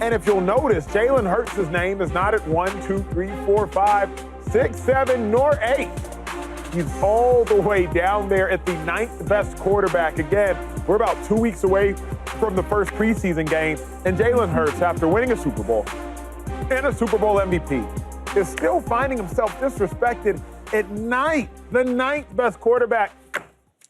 And if you'll notice, Jalen Hurts' name is not at 1, 2, 3, 4, 5, 6, 7, nor 8. He's all the way down there at the 9th best quarterback. Again, we're about 2 weeks away from the first preseason game, and Jalen Hurts, after winning a Super Bowl and a Super Bowl MVP, is still finding himself disrespected at 9th, the 9th best quarterback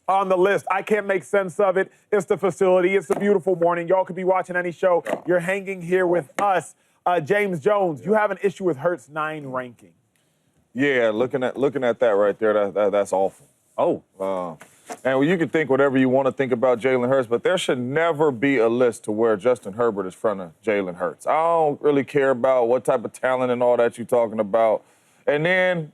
on the list. I can't make sense of it. It's the facility. It's a beautiful morning. Y'all could be watching any show. You're hanging here with us. James Jones, you have an issue with Hurts' 9 ranking. Yeah, looking at that right there, that's awful. Oh. And you can think whatever you want to think about Jalen Hurts, but there should never be a list to where Justin Herbert is in front of Jalen Hurts. I don't really care about what type of talent and all that you're talking about. And then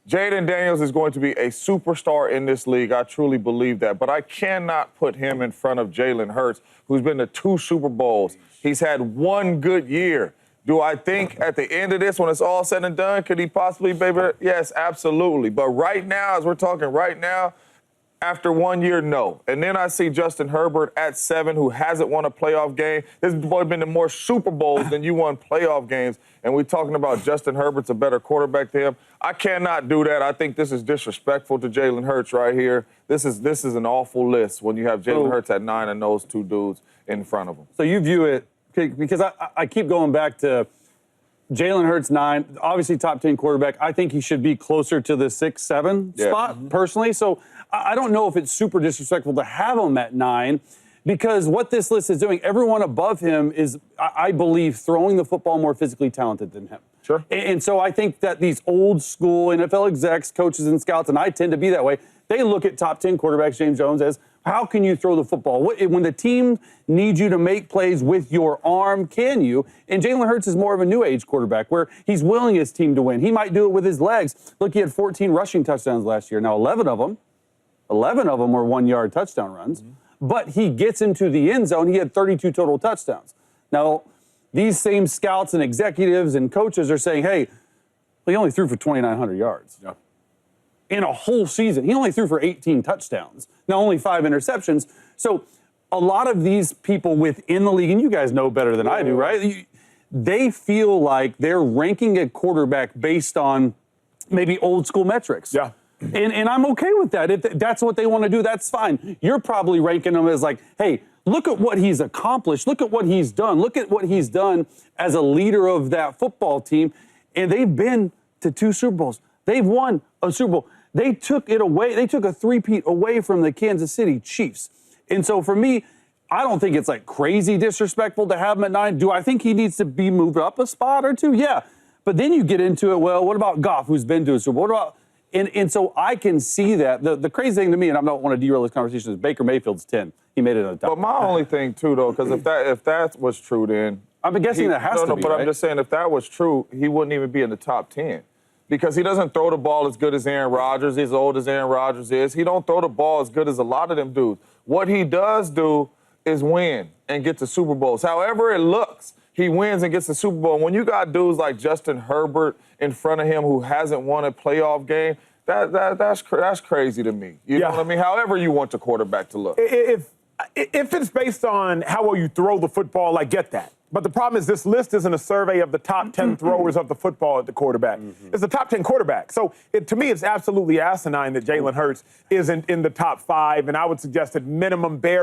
Jayden Daniels is going to be a superstar in this league. I truly believe that. But I cannot put him in front of Jalen Hurts, who's been to 2 Super Bowls. He's had 1 good year. Do I think at the end of this, when it's all said and done, could he possibly be able to? Yes, absolutely. But right now, as we're talking right now, after 1 year, no. And then I see Justin Herbert at 7, who hasn't won a playoff game. This boy been to more Super Bowls than you won playoff games. And we're talking about Justin Herbert's a better quarterback than him. I cannot do that. I think this is disrespectful to Jalen Hurts right here. This is an awful list when you have Jalen Hurts at 9 and those 2 dudes in front of him. So you view it, because I keep going back to Jalen Hurts 9, obviously top 10 quarterback. I think he should be closer to the 6, 7 spot, personally. So I don't know if it's super disrespectful to have him at 9, because what this list is doing, everyone above him is, I believe, throwing the football more physically talented than him. Sure. And so I think that these old school NFL execs, coaches, and scouts, and I tend to be that way, they look at top 10 quarterbacks, James Jones, as how can you throw the football? When the team needs you to make plays with your arm, can you? And Jalen Hurts is more of a new age quarterback where he's willing his team to win. He might do it with his legs. Look, he had 14 rushing touchdowns last year. Now, 11 of them were 1-yard touchdown runs. But he gets into the end zone. He had 32 total touchdowns. Now, these same scouts and executives and coaches are saying, hey, he only threw for 2,900 yards. Yeah. In a whole season. He only threw for 18 touchdowns. Now, only 5 interceptions. So a lot of these people within the league, and you guys know better than I do, right? They feel like they're ranking a quarterback based on maybe old school metrics. Yeah. And I'm okay with that. If that's what they want to do, that's fine. You're probably ranking him as like, hey, look at what he's accomplished. Look at what he's done. Look at what he's done as a leader of that football team. And they've been to 2 Super Bowls. They've won a Super Bowl. They took it away. They took a 3-peat away from the Kansas City Chiefs. And so for me, I don't think it's like crazy disrespectful to have him at 9. Do I think he needs to be moved up a spot or 2? Yeah. But then you get into it, well, what about Goff, who's been to a Super Bowl? What about... And so I can see that. The crazy thing to me, and I don't want to derail this conversation, is Baker Mayfield's 10. He made it on top. But my only thing, too, though, because if that was true, then... I'm guessing that has to be, but right? I'm just saying, if that was true, he wouldn't even be in the top 10. Because he doesn't throw the ball as good as Aaron Rodgers, as old as Aaron Rodgers is. He don't throw the ball as good as a lot of them dudes. What he does do is win and get to Super Bowls. However it looks, he wins and gets the Super Bowl. And when you got dudes like Justin Herbert in front of him who hasn't won a playoff game, that's crazy to me. You know what I mean? However you want the quarterback to look. If it's based on how well you throw the football, I get that. But the problem is this list isn't a survey of the top 10 throwers of the football at the quarterback. It's the top 10 quarterback. So to me, it's absolutely asinine that Jalen Hurts isn't in the top 5, and I would suggest at minimum, bare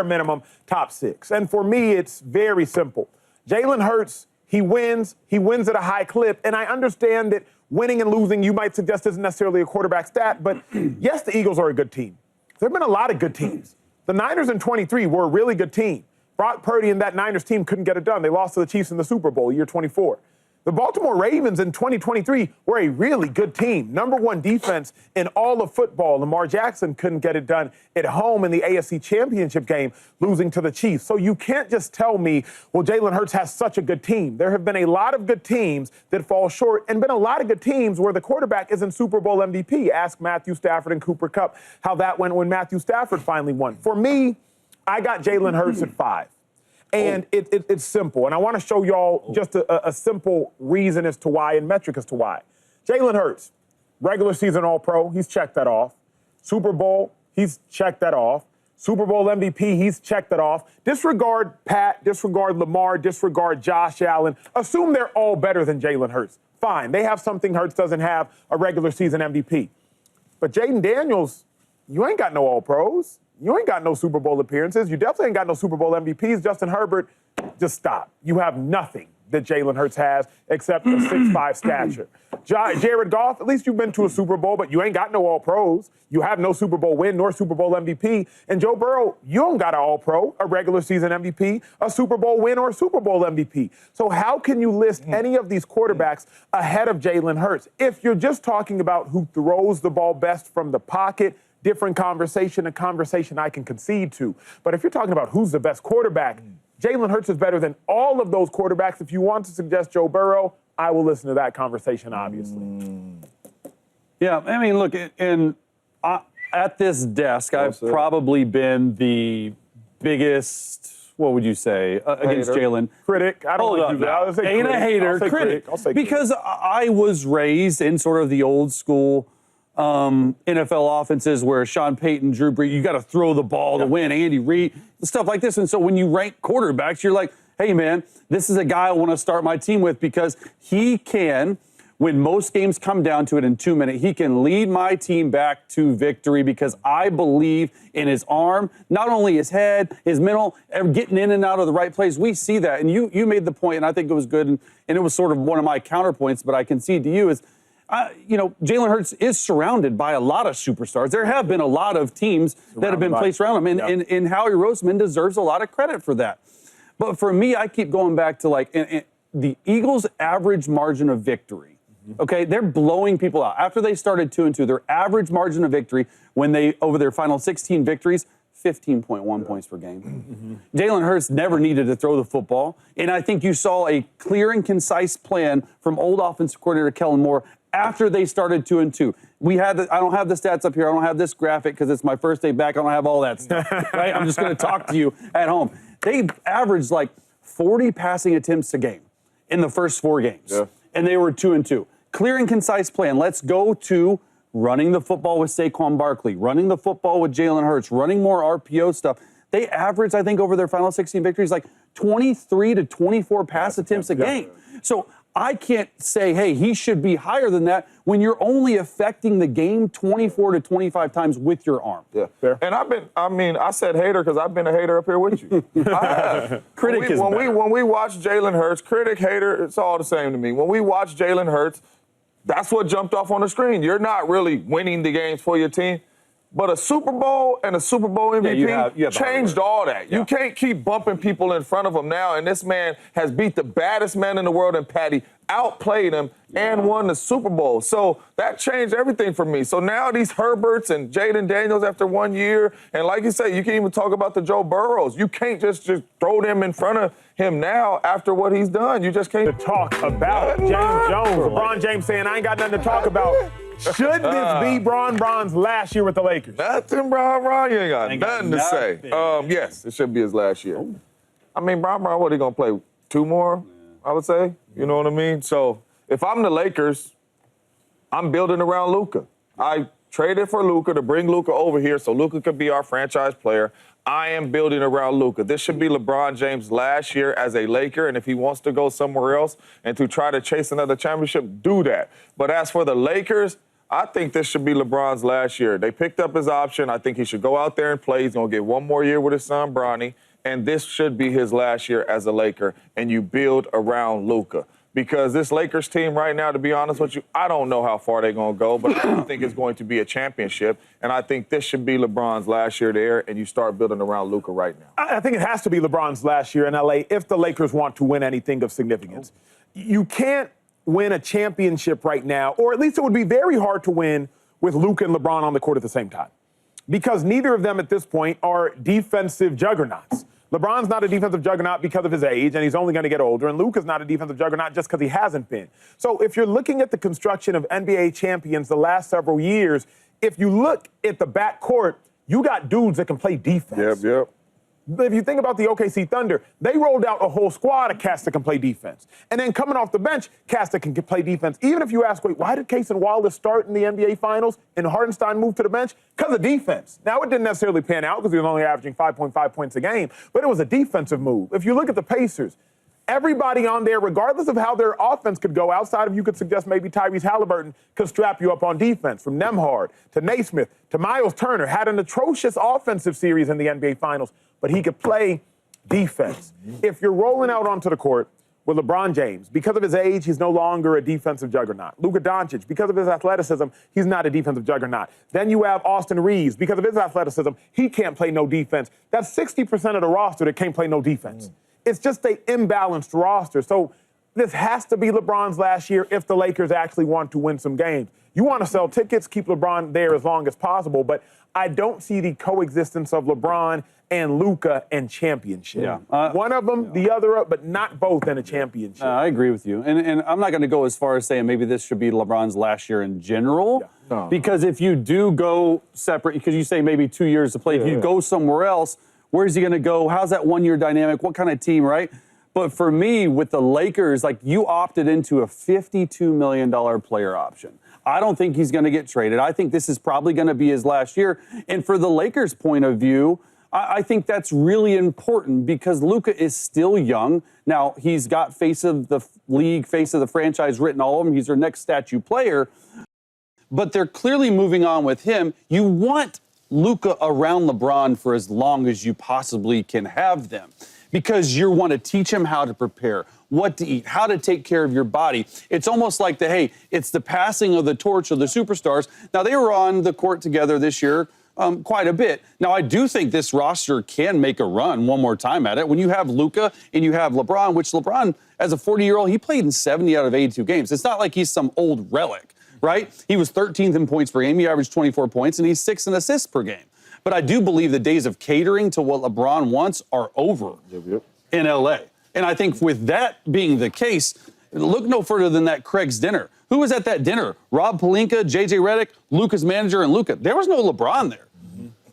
minimum, top 6. And for me, it's very simple. Jalen Hurts, he wins at a high clip, and I understand that winning and losing, you might suggest, isn't necessarily a quarterback stat, but yes, the Eagles are a good team. There have been a lot of good teams. The Niners in 23 were a really good team. Brock Purdy and that Niners team couldn't get it done. They lost to the Chiefs in the Super Bowl, year 24. The Baltimore Ravens in 2023 were a really good team. #1 defense in all of football. Lamar Jackson couldn't get it done at home in the AFC Championship game, losing to the Chiefs. So you can't just tell me, well, Jalen Hurts has such a good team. There have been a lot of good teams that fall short and been a lot of good teams where the quarterback isn't Super Bowl MVP. Ask Matthew Stafford and Cooper Kupp how that went when Matthew Stafford finally won. For me, I got Jalen Hurts at 5. And it's simple. And I want to show y'all just a simple reason as to why and metric as to why. Jalen Hurts, regular season All-Pro, he's checked that off. Super Bowl, he's checked that off. Super Bowl MVP, he's checked it off. Disregard Pat, disregard Lamar, disregard Josh Allen. Assume they're all better than Jalen Hurts. Fine, they have something Hurts doesn't have, a regular season MVP. But Jayden Daniels, you ain't got no All-Pros. You ain't got no Super Bowl appearances. You definitely ain't got no Super Bowl MVPs. Justin Herbert, just stop. You have nothing that Jalen Hurts has except a 6'5" stature. Jared Goff, at least you've been to a Super Bowl, but you ain't got no All-Pros. You have no Super Bowl win nor Super Bowl MVP. And Joe Burrow, you don't got an All-Pro, a regular season MVP, a Super Bowl win or a Super Bowl MVP. So how can you list any of these quarterbacks ahead of Jalen Hurts? If you're just talking about who throws the ball best from the pocket, different conversation, a conversation I can concede to. But if you're talking about who's the best quarterback, Jalen Hurts is better than all of those quarterbacks. If you want to suggest Joe Burrow, I will listen to that conversation, obviously. Yeah, I mean, look, at this desk, I've probably been the biggest, what would you say, against Jalen? Critic. I don't want to do that. I'll say ain't critic. a hater. I'll say critic. I'll say critic. Because I was raised in sort of the old school NFL offenses where Sean Payton, Drew Brees, you got to throw the ball to win, Andy Reid, stuff like this. And so when you rank quarterbacks, you're like, hey, man, this is a guy I want to start my team with because he can, when most games come down to it in 2 minutes, he can lead my team back to victory because I believe in his arm, not only his head, his mental, getting in and out of the right place. We see that. And you made the point, and I think it was good, and it was sort of one of my counterpoints, but I concede to you is, Jalen Hurts is surrounded by a lot of superstars. There have been a lot of teams that have been placed around him, and Howie Roseman deserves a lot of credit for that. But for me, I keep going back to the Eagles' average margin of victory. Okay, they're blowing people out. After they started 2-2, their average margin of victory over their final 16 victories, 15.1 points per game. Jalen Hurts never needed to throw the football, and I think you saw a clear and concise plan from old offensive coordinator Kellen Moore after they started 2-2. I don't have the stats up here. I don't have this graphic because it's my first day back. I don't have all that stuff, right? I'm just going to talk to you at home. They averaged like 40 passing attempts a game in the first 4 games, and they were 2-2. Clear and concise plan. Let's go to running the football with Saquon Barkley, running the football with Jalen Hurts, running more RPO stuff. They averaged, I think, over their final 16 victories, like 23 to 24 pass attempts a game. So I can't say, hey, he should be higher than that when you're only affecting the game 24 to 25 times with your arm. Yeah. Fair. And I said hater because I've been a hater up here with you. I have. Critic is better. When we watch Jalen Hurts, critic, hater, it's all the same to me. When we watch Jalen Hurts, that's what jumped off on the screen. You're not really winning the games for your team. But a Super Bowl and a Super Bowl MVP you have changed all that. Yeah. You can't keep bumping people in front of him now, and this man has beat the baddest man in the world in Patty, outplayed him, and won the Super Bowl. So that changed everything for me. So now these Herberts and Jayden Daniels after 1 year, and like you say, you can even talk about the Joe Burrows. You can't just throw them in front of him now after what he's done. You just can't talk about James Jones. LeBron James saying, I ain't got nothing to talk about. Should this be Bron's last year with the Lakers? Nothing, Bron. You ain't got nothing to say. Yes, it should be his last year. Oh. I mean, Bron, what, he going to play 2 more, I would say? You know what I mean? So if I'm the Lakers, I'm building around Luka. I traded for Luka to bring Luka over here so Luka could be our franchise player. I am building around Luka. This should be LeBron James' last year as a Laker, and if he wants to go somewhere else and to try to chase another championship, do that. But as for the Lakers, I think this should be LeBron's last year. They picked up his option. I think he should go out there and play. He's going to get 1 more year with his son, Bronny, and this should be his last year as a Laker, and you build around Luka. Because this Lakers team right now, to be honest with you, I don't know how far they're going to go, but I don't think it's going to be a championship. And I think this should be LeBron's last year there, and you start building around Luka right now. I think it has to be LeBron's last year in L.A. if the Lakers want to win anything of significance. You can't win a championship right now, or at least it would be very hard to win with Luka and LeBron on the court at the same time. Because neither of them at this point are defensive juggernauts. LeBron's not a defensive juggernaut because of his age, and he's only going to get older. And Luka's not a defensive juggernaut just because he hasn't been. So if you're looking at the construction of NBA champions the last several years, if you look at the backcourt, you got dudes that can play defense. Yep. If you think about the OKC Thunder, they rolled out a whole squad of cats that can play defense. And then coming off the bench, cats that can play defense. Even if you ask, wait, why did Case and Wallace start in the NBA Finals and Hartenstein move to the bench? Because of defense. Now, it didn't necessarily pan out because he was only averaging 5.5 points a game, but it was a defensive move. If you look at the Pacers, everybody on there, regardless of how their offense could go, outside of you could suggest maybe Tyrese Halliburton could strap you up on defense, from Nembhard to Naismith to Miles Turner, had an atrocious offensive series in the NBA Finals, but he could play defense. If you're rolling out onto the court with LeBron James, because of his age, he's no longer a defensive juggernaut. Luka Doncic, because of his athleticism, he's not a defensive juggernaut. Then you have Austin Reeves, because of his athleticism, he can't play no defense. That's 60% of the roster that can't play no defense. It's just an imbalanced roster. So this has to be LeBron's last year if the Lakers actually want to win some games. You want to sell tickets, keep LeBron there as long as possible, but I don't see the coexistence of LeBron and Luka and championship. Yeah. One of them, the other, but not both in a championship. I agree with you. And I'm not going to go as far as saying maybe this should be LeBron's last year in general. No. Because if you do go separate, because you say maybe 2 years to play, if you go somewhere else, where's he going to go? How's that 1 year dynamic? What kind of team, right? But for me, with the Lakers, like, you opted into a $52 million player option. I don't think he's going to get traded. I think this is probably going to be his last year. And for the Lakers' point of view, I think that's really important because Luka is still young. Now, he's got face of the league, face of the franchise written all over him. He's their next statue player. But they're clearly moving on with him. You want Luka around LeBron for as long as you possibly can have them because you want to teach him how to prepare, what to eat, how to take care of your body. It's almost like it's the passing of the torch of the superstars. Now, they were on the court together this year quite a bit. Now, I do think this roster can make a run one more time at it. When you have Luka and you have LeBron, which LeBron, as a 40-year-old, he played in 70 out of 82 games. It's not like he's some old relic, right? He was 13th in points per game. He averaged 24 points, and he's 6th in assists per game. But I do believe the days of catering to what LeBron wants are over in L.A. And I think with that being the case, look no further than that Craig's dinner. Who was at that dinner? Rob Pelinka, J.J. Redick, Luka's manager, and Luka. There was no LeBron there.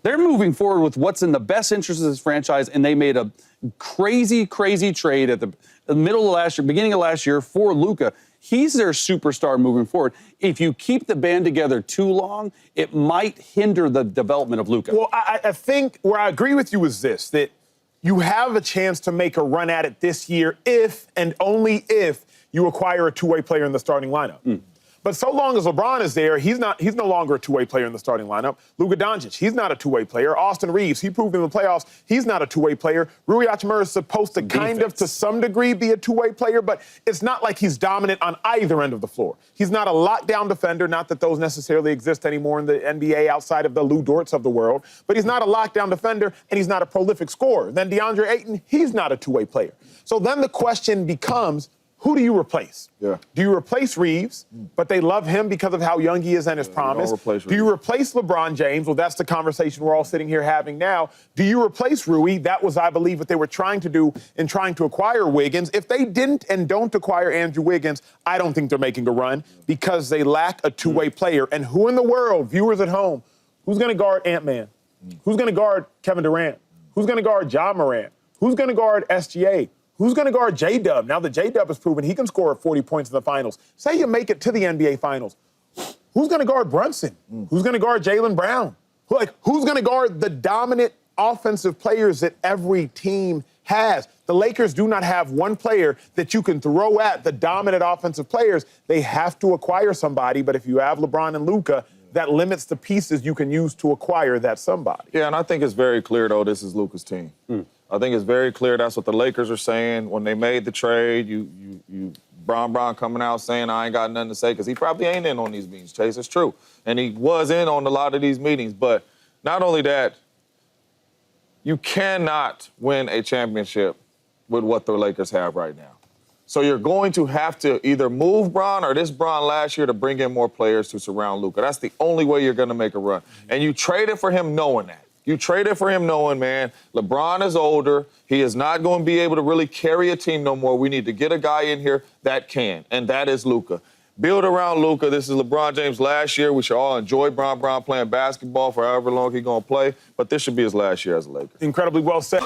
They're moving forward with what's in the best interest of this franchise, and they made a crazy, crazy trade at the middle of last year, beginning of last year for Luka. He's their superstar moving forward. If you keep the band together too long, it might hinder the development of Luka. Well, I think where I agree with you is this, that you have a chance to make a run at it this year if and only if you acquire a two-way player in the starting lineup. But so long as LeBron is there, he's no longer a two-way player in the starting lineup. Luka Doncic, he's not a two-way player. Austin Reeves, he proved in the playoffs, he's not a two-way player. Rui Hachimura is supposed to kind of, to some degree, be a two-way player, but it's not like he's dominant on either end of the floor. He's not a lockdown defender, not that those necessarily exist anymore in the NBA outside of the Lou Dorts of the world, but he's not a lockdown defender, and he's not a prolific scorer. Then DeAndre Ayton, he's not a two-way player. So then the question becomes, who do you replace? Do you replace Reeves, but they love him because of how young he is and his promise? Do you replace LeBron James? Well, that's the conversation we're all sitting here having now. Do you replace Rui? That was, I believe, what they were trying to do in trying to acquire Wiggins. If they didn't and don't acquire Andrew Wiggins, I don't think they're making a run because they lack a two-way player. And who in the world, viewers at home, who's going to guard Ant-Man? Who's going to guard Kevin Durant? Who's going to guard Ja Morant? Who's going to guard SGA? Who's going to guard J-Dub? Now that J-Dub has proven he can score 40 points in the finals. Say you make it to the NBA Finals. Who's going to guard Brunson? Who's going to guard Jaylen Brown? Who's going to guard the dominant offensive players that every team has? The Lakers do not have one player that you can throw at the dominant offensive players. They have to acquire somebody, but if you have LeBron and Luka, that limits the pieces you can use to acquire that somebody. Yeah, and I think it's very clear, though, this is Luka's team. I think it's very clear that's what the Lakers are saying. When they made the trade, Brown coming out saying, I ain't got nothing to say, because he probably ain't in on these meetings, Chase. It's true. And he was in on a lot of these meetings. But not only that, you cannot win a championship with what the Lakers have right now. So you're going to have to either move Bron or this Bron last year to bring in more players to surround Luka. That's the only way you're going to make a run. And you traded for him knowing that. You traded for him knowing, man, LeBron is older. He is not going to be able to really carry a team no more. We need to get a guy in here that can, and that is Luka. build around Luka. This is LeBron James' last year. We should all enjoy Bron playing basketball for however long he's going to play, but this should be his last year as a Laker. Incredibly well said.